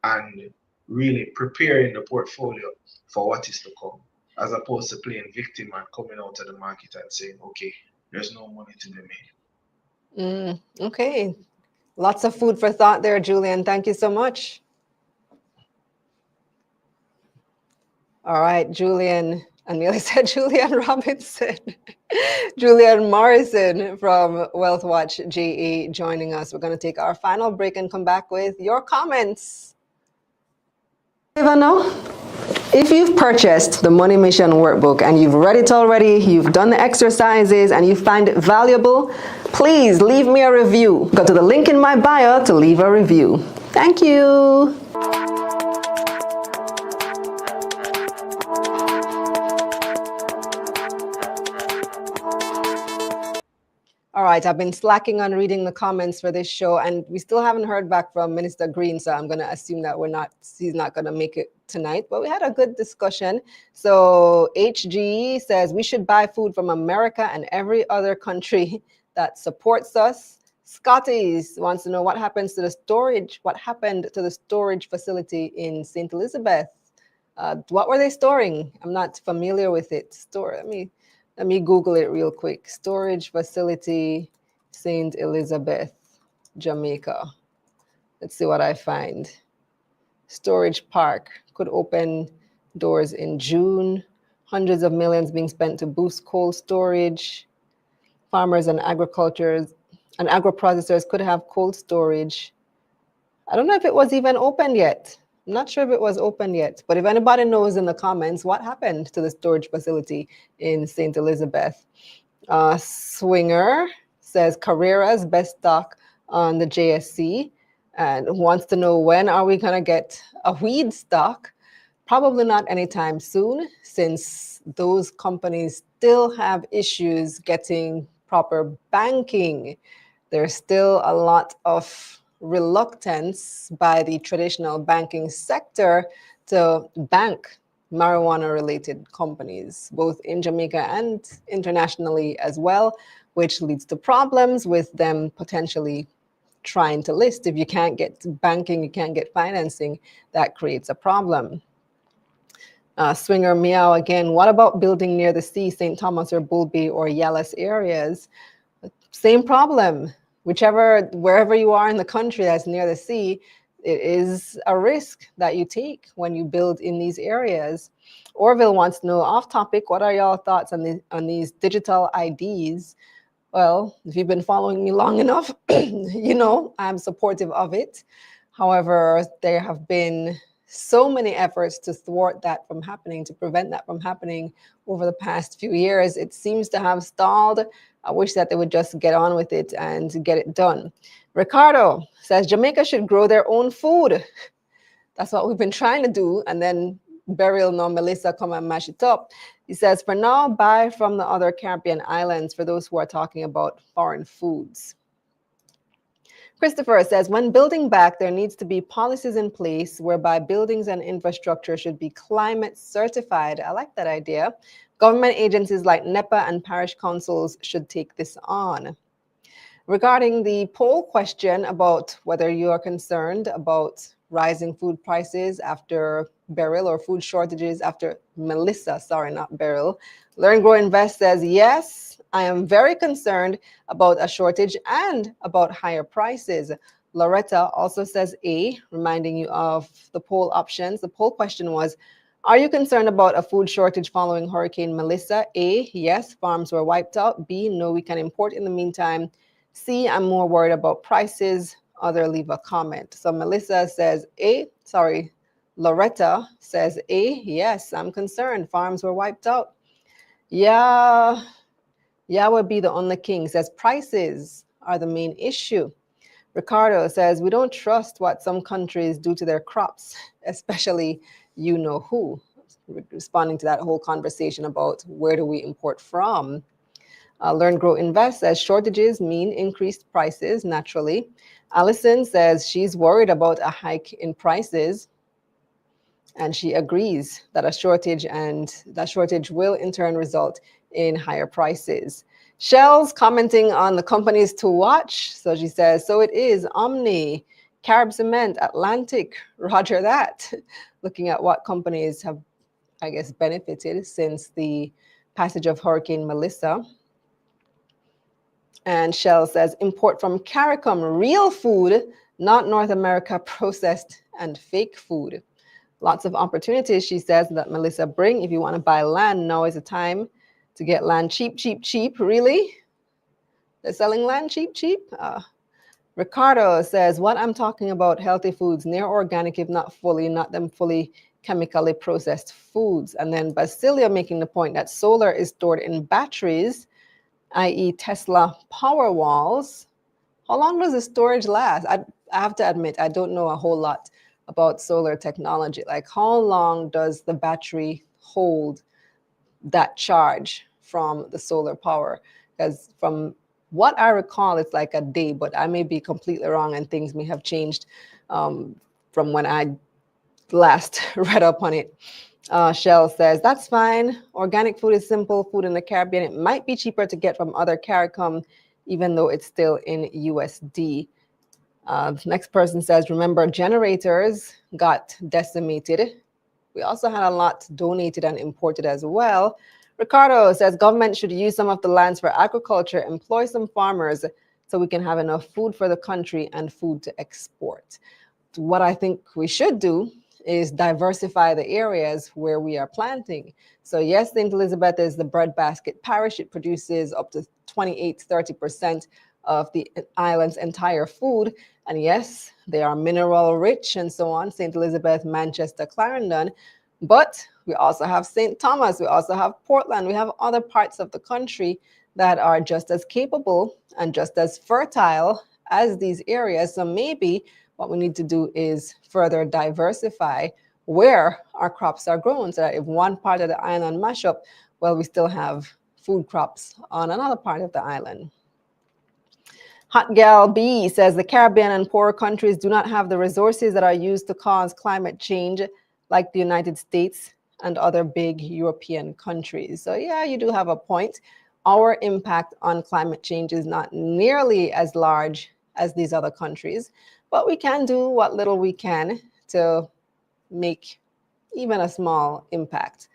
and really preparing the portfolio for what is to come, as opposed to playing victim and coming out of the market and saying, okay, there's no money to be made. Okay. Lots of food for thought there, Julian. Thank you so much. All right, Julian. I nearly said Julian Robinson. Julian Morrison from Wealth Watch GE joining us. We're going to take our final break and come back with your comments. Ivano, if you've purchased the Money Mission Workbook and you've read it already, you've done the exercises and you find it valuable, please leave me a review. Go to the link in my bio to leave a review. Thank you. All right, I've been slacking on reading the comments for this show, and we still haven't heard back from Minister Green, so I'm going to assume that he's not going to make it tonight, but we had a good discussion. So HG says we should buy food from America and every other country that supports us. Scotty's wants to know what happened to the storage facility in St. Elizabeth. What were they storing? I'm not familiar with it. Let me Google it real quick. Storage facility, St. Elizabeth, Jamaica. Let's see what I find. Storage park could open doors in June. Hundreds of millions being spent to boost cold storage. Farmers and agro-processors could have cold storage. I don't know if it was even open yet. I'm not sure if it was open yet, but if anybody knows in the comments what happened to the storage facility in St. Elizabeth. Swinger says Carrera's best stock on the JSC and wants to know when are we going to get a weed stock. Probably not anytime soon, since those companies still have issues getting proper banking. There's still a lot of reluctance by the traditional banking sector to bank marijuana related companies, both in Jamaica and internationally as well, which leads to problems with them potentially trying to list. If you can't get banking, you can't get financing, that creates a problem. Swinger Meow again, what about building near the sea, St. Thomas or Bull Bay or Yallis areas? Same problem. Wherever you are in the country that's near the sea, it is a risk that you take when you build in these areas. Orville wants to know, off topic, what are y'all thoughts on these digital IDs? Well, if you've been following me long enough, you know I'm supportive of it. However, there have been so many efforts to thwart that from happening, to prevent that from happening over the past few years. It seems to have stalled. I wish that they would just get on with it and get it done. Ricardo says Jamaica should grow their own food. That's what we've been trying to do. And then Beryl nor Melissa come and mash it up. He says, for now, buy from the other Caribbean islands for those who are talking about foreign foods. Christopher says, when building back, there needs to be policies in place whereby buildings and infrastructure should be climate certified. I like that idea. Government agencies like NEPA and parish councils should take this on. Regarding the poll question about whether you are concerned about rising food prices after Beryl, or food shortages after Melissa, sorry, not Beryl. Learn, Grow, Invest says, yes, I am very concerned about a shortage and about higher prices. Loretta also says A, reminding you of the poll options. The poll question was, are you concerned about a food shortage following Hurricane Melissa? A, yes, farms were wiped out. B, no, we can import in the meantime. C, I'm more worried about prices. Other leave a comment. So Melissa says A, sorry, Loretta says A, yes, I'm concerned. Farms were wiped out. Yeah, would be the only king. Says prices are the main issue. Ricardo says we don't trust what some countries do to their crops, especially you know who. Responding to that whole conversation about where do we import from. Learn, Grow, Invest says shortages mean increased prices naturally. Allison says she's worried about a hike in prices, and she agrees that a shortage will in turn result in higher prices. Shell's commenting on the companies to watch. So she says, so it is Omni, Carib Cement, Atlantic, roger that. Looking at what companies have, I guess, benefited since the passage of Hurricane Melissa. And Shell says, import from CARICOM, real food, not North America processed and fake food. Lots of opportunities, she says, that Melissa bring. If you want to buy land, now is the time to get land cheap, cheap, cheap. Really? They're selling land cheap, cheap? Ricardo says, what I'm talking about, healthy foods, near organic, if not them fully chemically processed foods. And then Basilio making the point that solar is stored in batteries, i.e. Tesla power walls. How long does the storage last? I have to admit, I don't know a whole lot about solar technology. Like, how long does the battery hold that charge from the solar power? Because from what I recall, it's like a day, but I may be completely wrong and things may have changed from when I last read up on it. Shell says, that's fine. Organic food is simple food in the Caribbean. It might be cheaper to get from other CARICOM, even though it's still in USD. Next person says, remember, generators got decimated. We also had a lot donated and imported as well. Ricardo says, government should use some of the lands for agriculture, employ some farmers so we can have enough food for the country and food to export. What I think we should do is diversify the areas where we are planting. So yes, St. Elizabeth is the breadbasket parish. It produces up to 28-30% of the island's entire food. And yes, they are mineral rich and so on, St. Elizabeth, Manchester, Clarendon. But we also have St. Thomas, we also have Portland, we have other parts of the country that are just as capable and just as fertile as these areas. So maybe what we need to do is further diversify where our crops are grown, so that if one part of the island mash up, well, we still have food crops on another part of the island. Hot Gal B says the Caribbean and poorer countries do not have the resources that are used to cause climate change like the United States and other big European countries. So yeah, you do have a point. Our impact on climate change is not nearly as large as these other countries, but we can do what little we can to make even a small impact.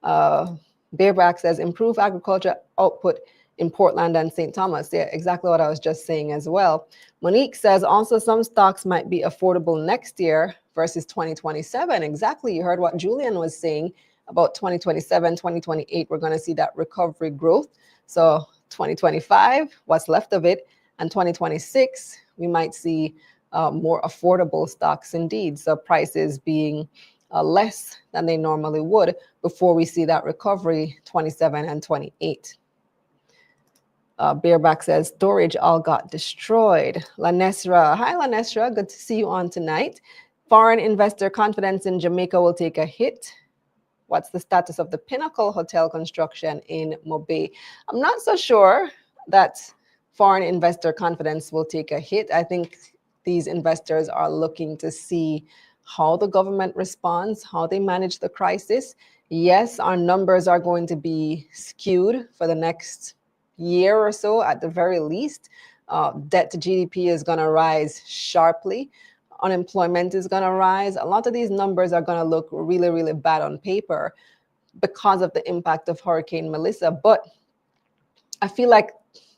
Bareback says improve agriculture output in Portland and St. Thomas. Yeah, exactly what I was just saying as well. Monique says also some stocks might be affordable next year versus 2027. Exactly. You heard what Julian was saying about 2027, 2028. We're going to see that recovery growth. So 2025, what's left of it, and 2026, we might see more affordable stocks indeed. So prices being less than they normally would before we see that recovery 27 and 28. Bareback says storage all got destroyed. Lanesra, hi Lanesra, good to see you on tonight. Foreign investor confidence in Jamaica will take a hit. What's the status of the Pinnacle Hotel construction in Mobay? I'm not so sure that foreign investor confidence will take a hit. I think these investors are looking to see how the government responds, how they manage the crisis. Yes, our numbers are going to be skewed for the next year or so at the very least. Debt to GDP is going to rise sharply. Unemployment is going to rise. A lot of these numbers are going to look really, really bad on paper because of the impact of Hurricane Melissa. But I feel like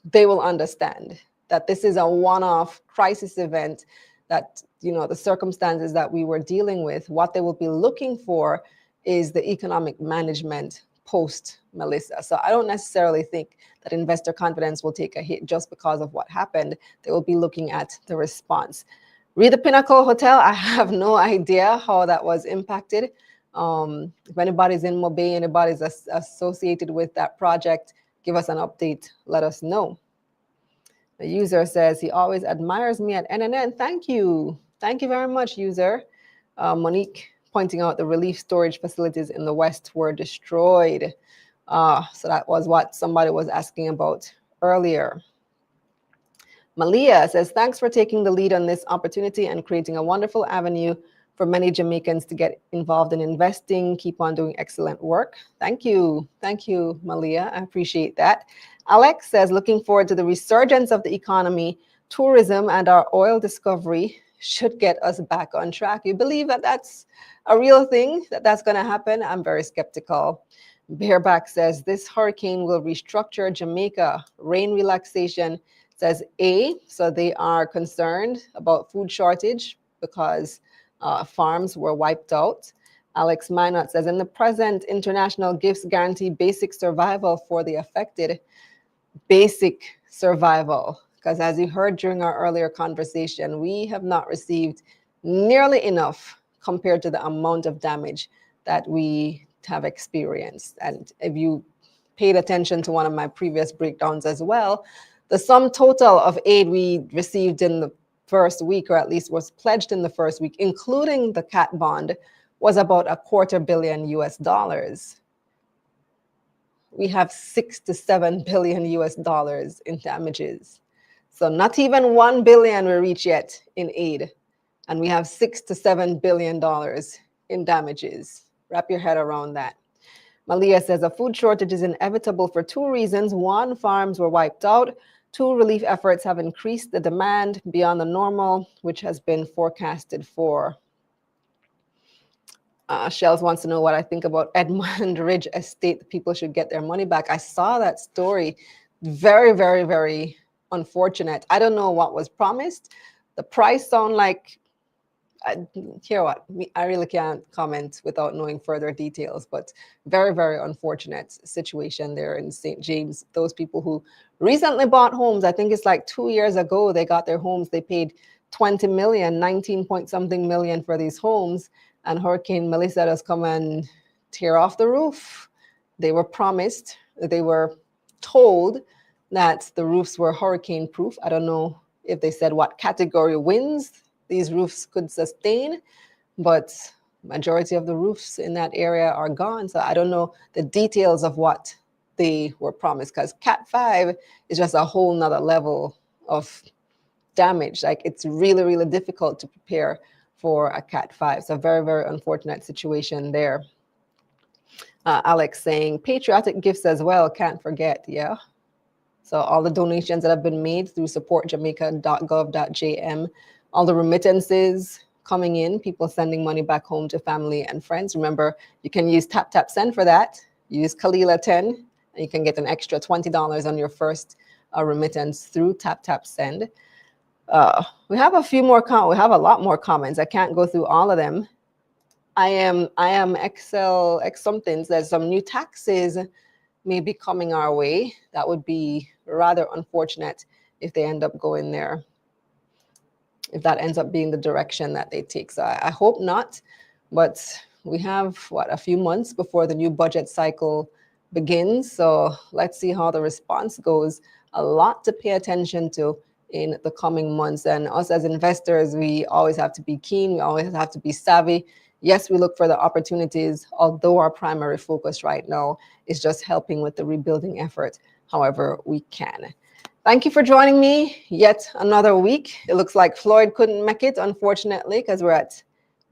they will understand that this is a one-off crisis event, that, you know, the circumstances that we were dealing with, what they will be looking for is the economic management post Melissa. So I don't necessarily think that investor confidence will take a hit just because of what happened. They will be looking at the response. Read the Pinnacle Hotel. I have no idea how that was impacted. If anybody's in Mobay, anybody's associated with that project, give us an update. Let us know. The user says he always admires me at NNN. Thank you. Thank you very much, user. Monique pointing out the relief storage facilities in the West were destroyed. So that was what somebody was asking about earlier. Malia says, thanks for taking the lead on this opportunity and creating a wonderful avenue for many Jamaicans to get involved in investing. Keep on doing excellent work. Thank you. Thank you, Malia. I appreciate that. Alex says, looking forward to the resurgence of the economy. Tourism and our oil discovery should get us back on track. You believe that that's a real thing, that that's going to happen? I'm very skeptical. Bareback says, this hurricane will restructure Jamaica. Rain relaxation says A, so they are concerned about food shortage because farms were wiped out. Alex Minot says, in the present, international gifts guarantee basic survival for the affected. Basic survival, because as you heard during our earlier conversation, we have not received nearly enough compared to the amount of damage that we have experienced. And if you paid attention to one of my previous breakdowns as well, the sum total of aid we received in the first week, or at least was pledged in the first week, including the CAT bond, was about $250 million US. We have 6 to 7 billion US dollars in damages. So not even 1 billion we reach yet in aid. And we have 6 to 7 billion dollars in damages. Wrap your head around that. Malia says a food shortage is inevitable for two reasons. One, farms were wiped out. Two, relief efforts have increased the demand beyond the normal, which has been forecasted for. Shells wants to know what I think about Edmund Ridge Estate. People should get their money back. I saw that story. Very, very, very unfortunate. I don't know what was promised. The price sound like, I really can't comment without knowing further details, but very, very unfortunate situation there in St. James. Those people who recently bought homes, I think it's like 2 years ago, they got their homes, they paid 20 million, 19 point something million for these homes, and Hurricane Melissa has come and tear off the roof. They were promised, they were told that the roofs were hurricane proof. I don't know if they said what category winds these roofs could sustain, but majority of the roofs in that area are gone. So I don't know the details of what they were promised, because Cat 5 is just a whole nother level of damage. Like, it's really, really difficult to prepare for a Cat 5. So very, very unfortunate situation there. Alex saying patriotic gifts as well, can't forget. Yeah. So all the donations that have been made through supportjamaica.gov.jm, all the remittances coming in, people sending money back home to family and friends. Remember, you can use Tap Tap Send for that. Use Kalila 10, and you can get an extra $20 on your first remittance through Tap Tap Send. We have a few more we have a lot more comments. I can't go through all of them. I am Excel X somethings. There's some new taxes may be coming our way. That would be rather unfortunate if they end up going there, if that ends up being the direction that they take. So I hope not, but we have a few months before the new budget cycle begins. So let's see how the response goes. A lot to pay attention to in the coming months. And us as investors, we always have to be keen. We always have to be savvy. Yes, we look for the opportunities, although our primary focus right now is just helping with the rebuilding effort however we can. Thank you for joining me yet another week. It looks like Floyd couldn't make it, unfortunately, because we're at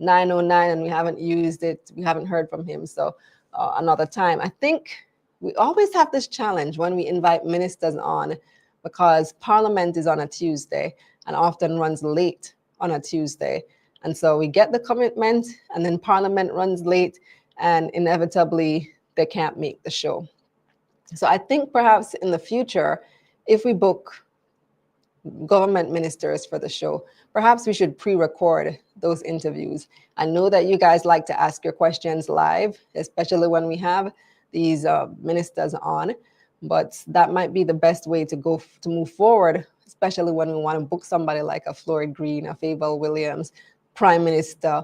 9:09 and we haven't used it. We haven't heard from him. So another time. I think we always have this challenge when we invite ministers on, because Parliament is on a Tuesday and often runs late on a Tuesday. And so we get the commitment, and then Parliament runs late, and inevitably they can't make the show. So I think perhaps in the future, if we book government ministers for the show, perhaps we should pre-record those interviews. I know that you guys like to ask your questions live, especially when we have these ministers on, but that might be the best way to move forward, especially when we want to book somebody like a Floyd Green, a Fable Williams, Prime Minister,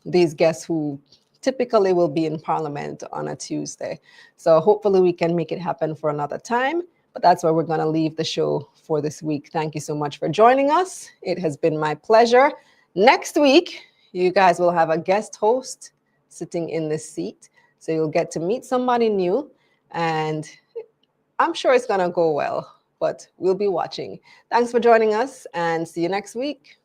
these guests who typically will be in Parliament on a Tuesday. So hopefully we can make it happen for another time, but that's where we're going to leave the show for this week. Thank you so much for joining us. It has been my pleasure. Next week, you guys will have a guest host sitting in this seat. So you'll get to meet somebody new, and I'm sure it's going to go well, but we'll be watching. Thanks for joining us, and see you next week.